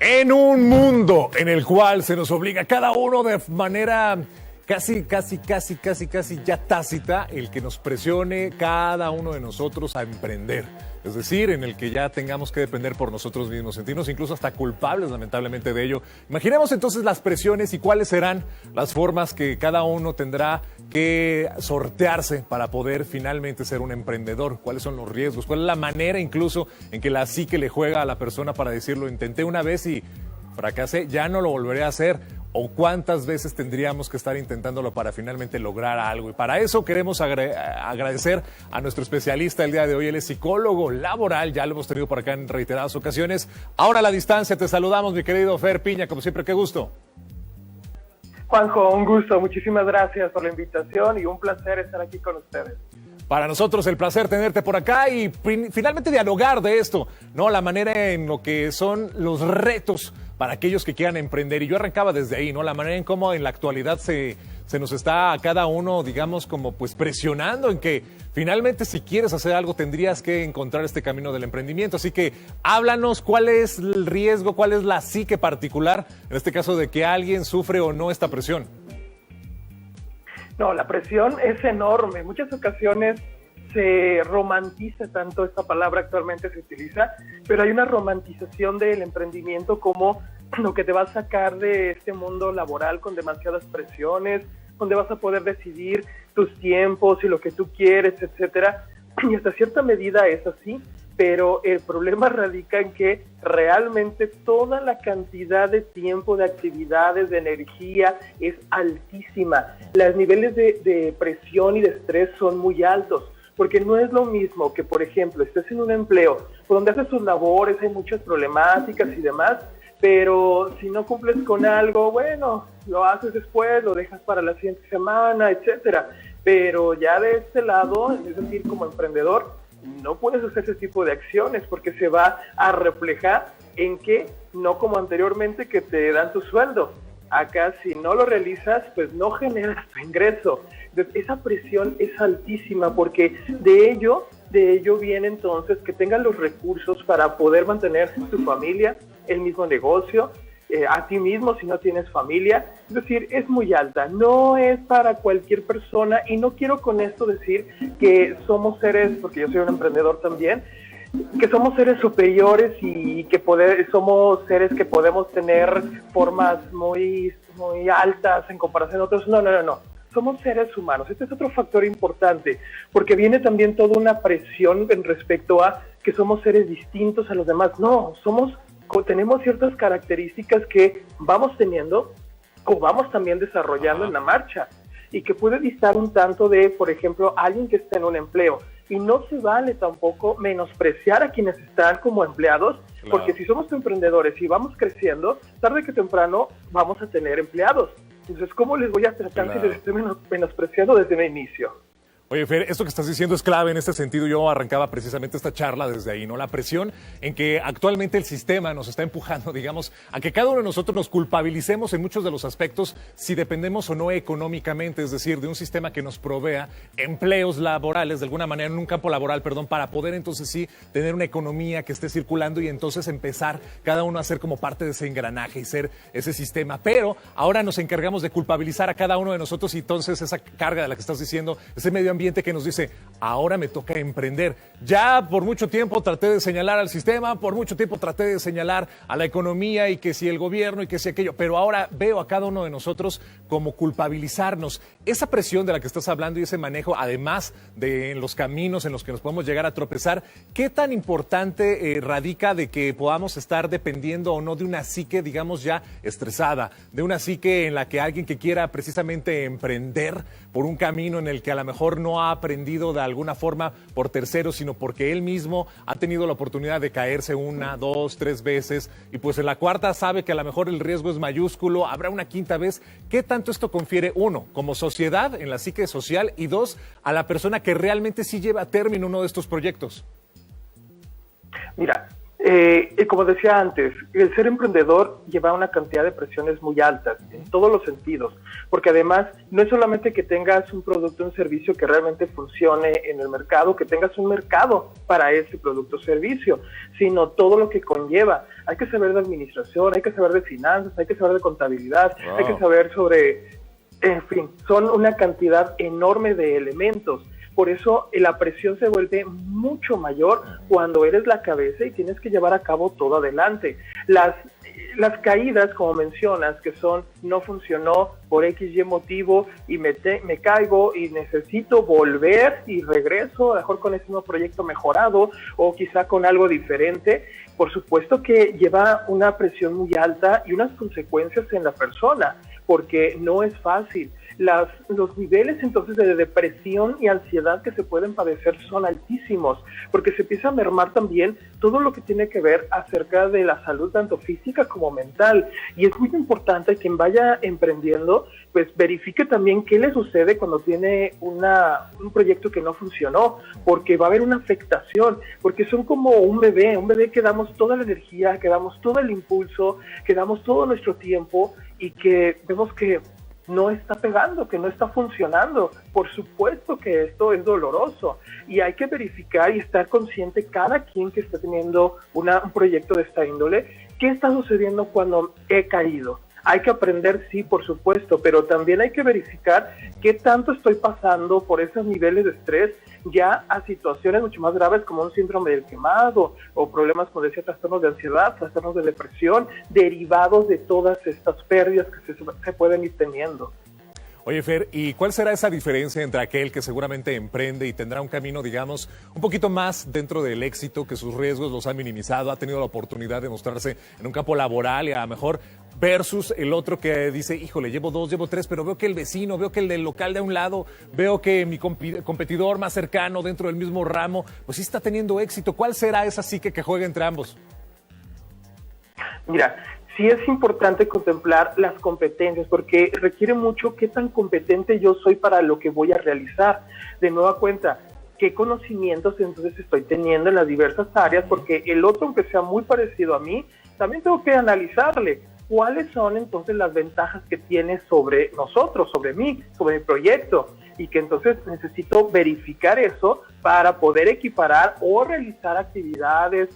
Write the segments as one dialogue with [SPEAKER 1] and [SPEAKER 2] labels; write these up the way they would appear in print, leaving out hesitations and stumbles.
[SPEAKER 1] En un mundo en el cual se nos obliga cada uno de manera casi ya tácita, el que nos presione cada uno de nosotros a emprender. Es decir, en el que ya tengamos que depender por nosotros mismos, sentirnos incluso hasta culpables lamentablemente de ello. Imaginemos entonces las presiones y cuáles serán las formas que cada uno tendrá que sortearse para poder finalmente ser un emprendedor. ¿Cuáles son los riesgos? ¿Cuál es la manera incluso en que la psique le juega a la persona para decirlo? Intenté una vez y fracasé, ya no lo volveré a hacer. ¿O cuántas veces tendríamos que estar intentándolo para finalmente lograr algo? Y para eso queremos agradecer a nuestro especialista el día de hoy. Él es psicólogo laboral, ya lo hemos tenido por acá en reiteradas ocasiones. Ahora a la distancia te saludamos, mi querido Fer Piña, como siempre, qué gusto.
[SPEAKER 2] Juanjo, un gusto, muchísimas gracias por la invitación y un placer estar aquí con ustedes.
[SPEAKER 1] Para nosotros el placer tenerte por acá y finalmente dialogar de esto, ¿no? La manera en lo que son los retos para aquellos que quieran emprender. Y yo arrancaba desde ahí, ¿no? La manera en cómo en la actualidad se nos está a cada uno, digamos, como pues presionando en que finalmente si quieres hacer algo tendrías que encontrar este camino del emprendimiento. Así que háblanos cuál es el riesgo, cuál es la psique particular, en este caso de que alguien sufre o no esta presión.
[SPEAKER 2] No, la presión es enorme. En muchas ocasiones se romantiza tanto, esta palabra actualmente se utiliza, pero hay una romantización del emprendimiento como lo que te va a sacar de este mundo laboral con demasiadas presiones, donde vas a poder decidir tus tiempos y lo que tú quieres, etcétera. Y hasta cierta medida es así, pero el problema radica en que realmente toda la cantidad de tiempo, de actividades, de energía es altísima. Los niveles de presión y de estrés son muy altos, porque no es lo mismo que, por ejemplo, estés en un empleo donde haces tus labores, hay muchas problemáticas y demás, pero si no cumples con algo, bueno, lo haces después, lo dejas para la siguiente semana, etcétera. Pero ya de este lado, es decir, como emprendedor, no puedes hacer ese tipo de acciones porque se va a reflejar en que, no como anteriormente que te dan tu sueldo. Acá si no lo realizas, pues no generas tu ingreso. Entonces, esa presión es altísima porque de ello viene entonces que tengas los recursos para poder mantener tu familia, el mismo negocio, a ti mismo si no tienes familia. Es decir, es muy alta, no es para cualquier persona y no quiero con esto decir que somos seres, porque yo soy un emprendedor también, que somos seres superiores y que somos seres que podemos tener formas muy altas en comparación a otros. No. Somos seres humanos. Este es otro factor importante, porque viene también toda una presión en respecto a que somos seres distintos a los demás. No, tenemos ciertas características que vamos teniendo o vamos también desarrollando en la marcha y que puede distar un tanto de, por ejemplo, alguien que está en un empleo. Y no se vale tampoco menospreciar a quienes están como empleados, claro, porque si somos emprendedores y vamos creciendo, tarde que temprano vamos a tener empleados. Entonces, ¿cómo les voy a tratar si les estoy menospreciando desde el inicio?
[SPEAKER 1] Oye, Fer, esto que estás diciendo es clave en este sentido. Yo arrancaba precisamente esta charla desde ahí, ¿no? La presión en que actualmente el sistema nos está empujando, digamos, a que cada uno de nosotros nos culpabilicemos en muchos de los aspectos si dependemos o no económicamente, es decir, de un sistema que nos provea empleos laborales, de alguna manera, en un campo laboral, para poder entonces sí tener una economía que esté circulando y entonces empezar cada uno a ser como parte de ese engranaje y ser ese sistema. Pero ahora nos encargamos de culpabilizar a cada uno de nosotros y entonces esa carga de la que estás diciendo, ese medio ambiente que nos dice, ahora me toca emprender. Ya por mucho tiempo traté de señalar al sistema, por mucho tiempo traté de señalar a la economía y que si el gobierno y que si aquello, pero ahora veo a cada uno de nosotros como culpabilizarnos. Esa presión de la que estás hablando y ese manejo, además de en los caminos en los que nos podemos llegar a tropezar, ¿qué tan importante radica de que podamos estar dependiendo o no de una psique, digamos, ya estresada, de una psique en la que alguien que quiera precisamente emprender por un camino en el que a lo mejor no ha aprendido de alguna forma por terceros, sino porque él mismo ha tenido la oportunidad de caerse 1, 2, 3 veces y pues en la cuarta sabe que a lo mejor el riesgo es mayúsculo, habrá una quinta vez? ¿Qué tanto esto confiere, uno, como sociedad, en la psique social y dos, a la persona que realmente sí lleva a término uno de estos proyectos?
[SPEAKER 2] Mira, Como decía antes, el ser emprendedor lleva una cantidad de presiones muy altas en todos los sentidos, porque además no es solamente que tengas un producto o un servicio que realmente funcione en el mercado, que tengas un mercado para ese producto o servicio, sino todo lo que conlleva. Hay que saber de administración, hay que saber de finanzas, hay que saber de contabilidad, hay que saber sobre, en fin, son una cantidad enorme de elementos. Por eso la presión se vuelve mucho mayor cuando eres la cabeza y tienes que llevar a cabo todo adelante. Las caídas, como mencionas, que son no funcionó por X y motivo y me caigo y necesito volver y regreso, a lo mejor con ese nuevo proyecto mejorado o quizá con algo diferente, por supuesto que lleva una presión muy alta y unas consecuencias en la persona, porque no es fácil. Los niveles entonces de depresión y ansiedad que se pueden padecer son altísimos, porque se empieza a mermar también todo lo que tiene que ver acerca de la salud tanto física como mental, y es muy importante que quien vaya emprendiendo pues verifique también qué le sucede cuando tiene un proyecto que no funcionó, porque va a haber una afectación, porque son como un bebé que damos toda la energía, que damos todo el impulso, que damos todo nuestro tiempo y que vemos que no está pegando, que no está funcionando. Por supuesto que esto es doloroso y hay que verificar y estar consciente cada quien que está teniendo un proyecto de esta índole, qué está sucediendo cuando he caído. Hay que aprender, sí, por supuesto, pero también hay que verificar qué tanto estoy pasando por esos niveles de estrés ya a situaciones mucho más graves como un síndrome del quemado o problemas, como decía, trastornos de ansiedad, trastornos de depresión, derivados de todas estas pérdidas que se pueden ir teniendo.
[SPEAKER 1] Oye, Fer, ¿y cuál será esa diferencia entre aquel que seguramente emprende y tendrá un camino, digamos, un poquito más dentro del éxito, que sus riesgos los ha minimizado, ha tenido la oportunidad de mostrarse en un campo laboral y a lo mejor, versus el otro que dice, híjole, llevo 2, llevo 3, pero veo que el vecino, veo que el del local de un lado, veo que mi competidor más cercano dentro del mismo ramo, pues sí está teniendo éxito? ¿Cuál será esa psique que juega entre ambos?
[SPEAKER 2] Mira, sí es importante contemplar las competencias, porque requiere mucho qué tan competente yo soy para lo que voy a realizar. De nueva cuenta, qué conocimientos entonces estoy teniendo en las diversas áreas, porque el otro, aunque sea muy parecido a mí, también tengo que analizarle cuáles son entonces las ventajas que tiene sobre nosotros, sobre mí, sobre mi proyecto, y que entonces necesito verificar eso para poder equiparar o realizar actividades,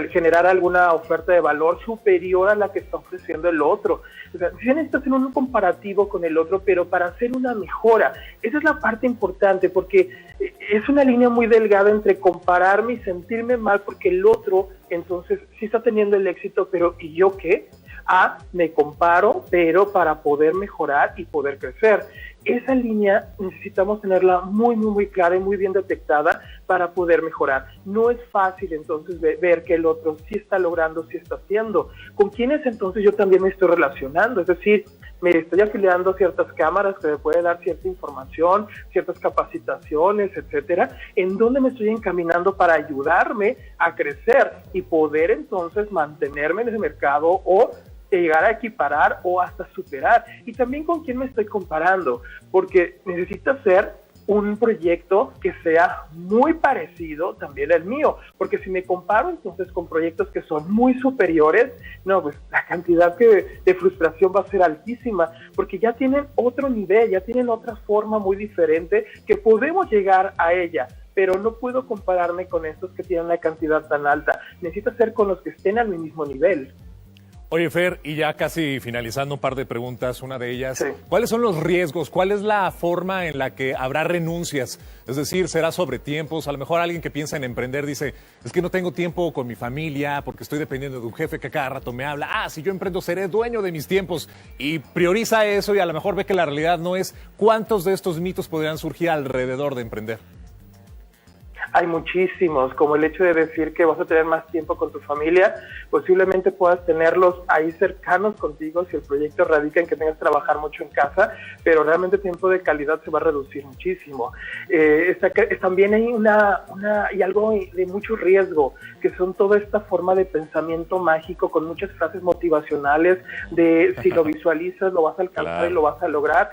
[SPEAKER 2] generar alguna oferta de valor superior a la que está ofreciendo el otro. O sea, sí necesito hacer un comparativo con el otro, pero para hacer una mejora. Esa es la parte importante, porque es una línea muy delgada entre compararme y sentirme mal porque el otro entonces sí está teniendo el éxito, pero ¿y yo qué? Me comparo, pero para poder mejorar y poder crecer. Esa línea necesitamos tenerla muy, muy, muy clara y muy bien detectada para poder mejorar. No es fácil entonces ver que el otro sí está logrando, sí está haciendo. ¿Con quiénes entonces yo también me estoy relacionando? Es decir, me estoy afiliando a ciertas cámaras que me pueden dar cierta información, ciertas capacitaciones, etcétera, en donde me estoy encaminando para ayudarme a crecer y poder entonces mantenerme en ese mercado o llegar a equiparar o hasta superar. Y también con quién me estoy comparando, porque necesita ser un proyecto que sea muy parecido también al mío, porque si me comparo entonces con proyectos que son muy superiores, no, pues la cantidad de frustración va a ser altísima, porque ya tienen otro nivel, ya tienen otra forma muy diferente que podemos llegar a ella, pero no puedo compararme con estos que tienen una cantidad tan alta. Necesito ser con los que estén al mismo nivel.
[SPEAKER 1] Oye, Fer, y ya casi finalizando un par de preguntas, una de ellas,
[SPEAKER 2] sí.
[SPEAKER 1] ¿Cuáles son los riesgos? ¿Cuál es la forma en la que habrá renuncias? Es decir, ¿será sobre tiempos? A lo mejor alguien que piensa en emprender dice, es que no tengo tiempo con mi familia porque estoy dependiendo de un jefe que cada rato me habla. Si yo emprendo seré dueño de mis tiempos. Y prioriza eso y a lo mejor ve que la realidad no es. ¿Cuántos de estos mitos podrían surgir alrededor de emprender?
[SPEAKER 2] Hay muchísimos, como el hecho de decir que vas a tener más tiempo con tu familia, posiblemente puedas tenerlos ahí cercanos contigo si el proyecto radica en que tengas que trabajar mucho en casa, pero realmente el tiempo de calidad se va a reducir muchísimo. También hay algo de mucho riesgo, que son toda esta forma de pensamiento mágico con muchas frases motivacionales de si lo visualizas lo vas a alcanzar y lo vas a lograr.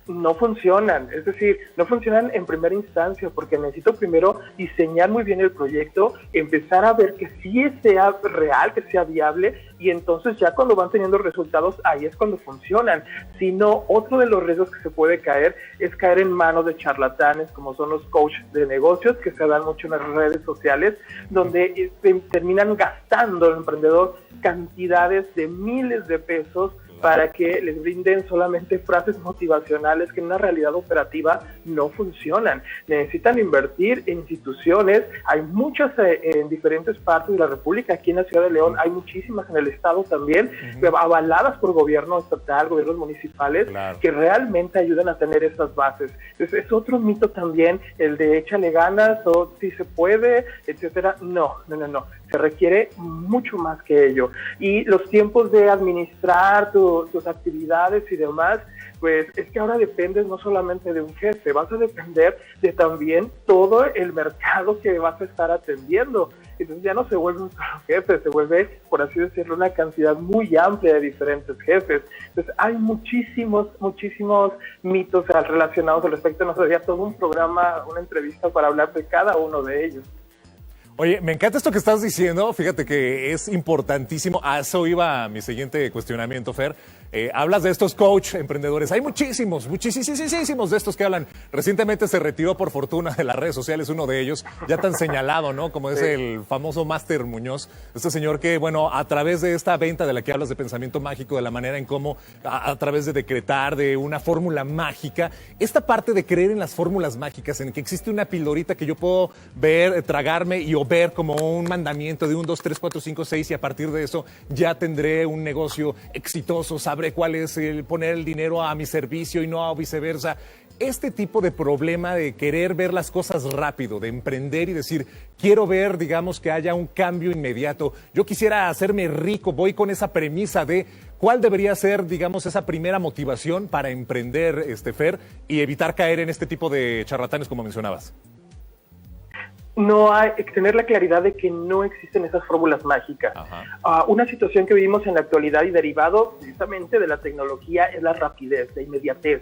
[SPEAKER 2] no funcionan, es decir, no funcionan en primera instancia porque necesito primero diseñar muy bien el proyecto, empezar a ver que sí sea real, que sea viable, y entonces ya cuando van teniendo resultados, ahí es cuando funcionan. Si no, otro de los riesgos que se puede caer es caer en manos de charlatanes, como son los coaches de negocios, que se dan mucho en las redes sociales, donde terminan gastando el emprendedor cantidades de miles de pesos para que les brinden solamente frases motivacionales que en una realidad operativa no funcionan. Necesitan invertir en instituciones, hay muchas en diferentes partes de la República, aquí en la Ciudad de León hay muchísimas en el estado también, avaladas por gobierno estatal, gobiernos municipales, que realmente ayudan a tener estas bases. Entonces, es otro mito también el de échale ganas o si se puede, etcétera. No. Se requiere mucho más que ello. Y los tiempos de administrar tus actividades y demás, pues es que ahora dependes no solamente de un jefe, vas a depender de también todo el mercado que vas a estar atendiendo. Entonces ya no se vuelve un solo jefe, se vuelve, por así decirlo, una cantidad muy amplia de diferentes jefes. Entonces hay muchísimos mitos relacionados al respecto. Nos daría todo un programa, una entrevista para hablar de cada uno de ellos.
[SPEAKER 1] Oye, me encanta esto que estás diciendo, fíjate que es importantísimo, a eso iba mi siguiente cuestionamiento, Fer. Hablas de estos coach emprendedores, hay muchísimos de estos que hablan. Recientemente se retiró por fortuna de las redes sociales uno de ellos, ya tan señalado, ¿no? Como es el famoso Máster Muñoz, este señor que, bueno, a través de esta venta de la que hablas de pensamiento mágico, de la manera en cómo, a través de decretar, de una fórmula mágica, esta parte de creer en las fórmulas mágicas, en que existe una pildorita que yo puedo ver, tragarme y ver como un mandamiento de 1, 2, 3, 4, 5, 6 y a partir de eso ya tendré un negocio exitoso, sabré cuál es el poner el dinero a mi servicio y no a viceversa. Este tipo de problema de querer ver las cosas rápido, de emprender y decir, quiero ver, digamos, que haya un cambio inmediato. Yo quisiera hacerme rico, voy con esa premisa de cuál debería ser, digamos, esa primera motivación para emprender, Fer, y evitar caer en este tipo de charlatanes como mencionabas.
[SPEAKER 2] No hay que tener la claridad de que no existen esas fórmulas mágicas. Una situación que vivimos en la actualidad y derivado precisamente de la tecnología es la rapidez, la inmediatez.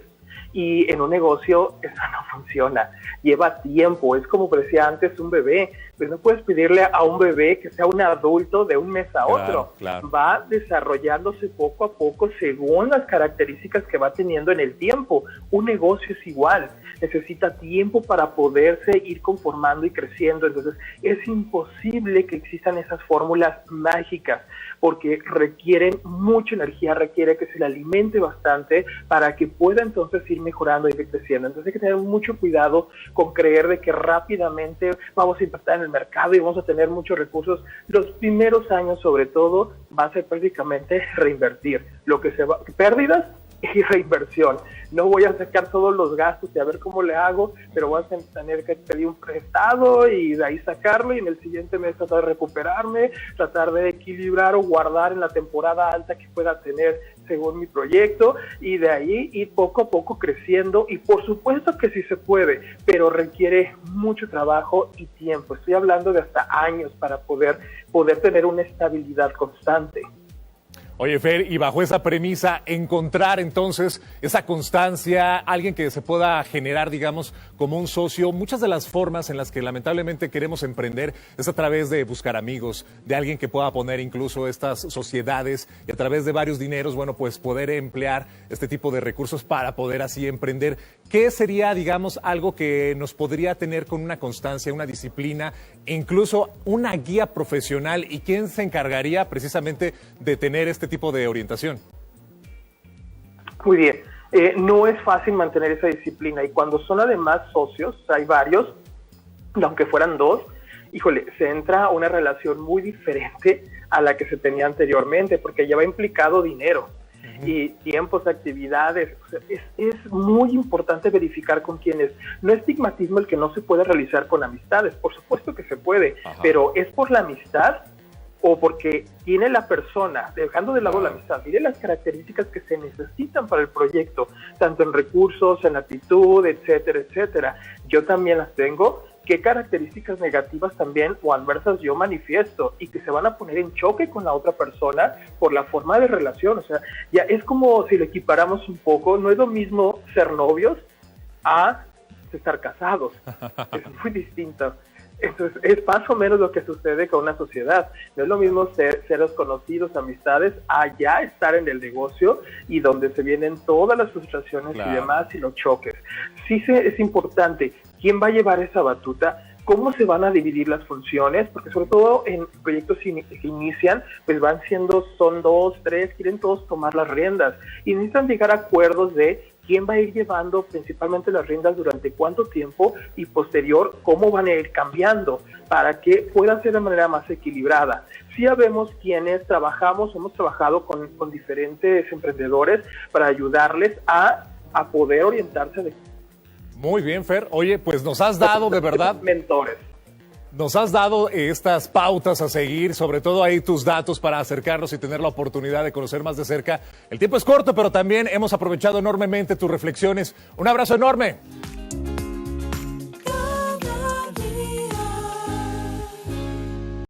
[SPEAKER 2] Y en un negocio eso no funciona, lleva tiempo, es como decía antes un bebé, pues no puedes pedirle a un bebé que sea un adulto de un mes a otro, va desarrollándose poco a poco según las características que va teniendo en el tiempo. Un negocio es igual, necesita tiempo para poderse ir conformando y creciendo, entonces es imposible que existan esas fórmulas mágicas, porque requieren mucha energía, requiere que se le alimente bastante para que pueda entonces ir mejorando y ir creciendo. Entonces hay que tener mucho cuidado con creer de que rápidamente vamos a impactar en el mercado y vamos a tener muchos recursos. Los primeros años, sobre todo, va a ser prácticamente reinvertir. Lo que se va, pérdidas y reinversión. No voy a sacar todos los gastos y a ver cómo le hago, pero voy a tener que pedir un prestado y de ahí sacarlo y en el siguiente mes tratar de recuperarme, tratar de equilibrar o guardar en la temporada alta que pueda tener según mi proyecto y de ahí ir poco a poco creciendo y por supuesto que sí se puede, pero requiere mucho trabajo y tiempo. Estoy hablando de hasta años para poder tener una estabilidad constante.
[SPEAKER 1] Oye, Fer, y bajo esa premisa, encontrar entonces esa constancia, alguien que se pueda generar, digamos, como un socio. Muchas de las formas en las que lamentablemente queremos emprender es a través de buscar amigos, de alguien que pueda poner incluso estas sociedades y a través de varios dineros, bueno, pues poder emplear este tipo de recursos para poder así emprender. ¿Qué sería, digamos, algo que nos podría tener con una constancia, una disciplina, incluso una guía profesional? ¿Y quién se encargaría precisamente de tener este tipo de orientación?
[SPEAKER 2] Muy bien, no es fácil mantener esa disciplina y cuando son además socios, hay varios, aunque fueran dos, híjole, se entra a una relación muy diferente a la que se tenía anteriormente porque ya va implicado dinero y tiempos, actividades. O sea, es muy importante verificar con quiénes. No estigmatismo el que no se puede realizar con amistades, por supuesto que se puede, pero es por la amistad o porque tiene la persona, dejando de lado la amistad, tiene las características que se necesitan para el proyecto, tanto en recursos, en actitud, etcétera, etcétera. Yo también las tengo. ¿Qué características negativas también o adversas yo manifiesto y que se van a poner en choque con la otra persona por la forma de relación? O sea, ya es como si lo equiparamos un poco, no es lo mismo ser novios a estar casados. Es muy distinto. Entonces, es más o menos lo que sucede con una sociedad. No es lo mismo ser los conocidos, amistades, a ya estar en el negocio y donde se vienen todas las frustraciones
[SPEAKER 1] claro.
[SPEAKER 2] y demás y los choques. Sí es importante quién va a llevar esa batuta, cómo se van a dividir las funciones, porque sobre todo en proyectos que inician, pues son 2, 3, quieren todos tomar las riendas y necesitan llegar a acuerdos de quién va a ir llevando principalmente las riendas durante cuánto tiempo y posterior cómo van a ir cambiando para que puedan ser de manera más equilibrada. Sí sabemos quienes hemos trabajado con diferentes emprendedores para ayudarles a poder orientarse de...
[SPEAKER 1] Muy bien, Fer. Oye, pues nos has dado de verdad...
[SPEAKER 2] mentores.
[SPEAKER 1] Nos has dado estas pautas a seguir, sobre todo ahí tus datos para acercarnos y tener la oportunidad de conocer más de cerca. El tiempo es corto, pero también hemos aprovechado enormemente tus reflexiones. Un abrazo enorme.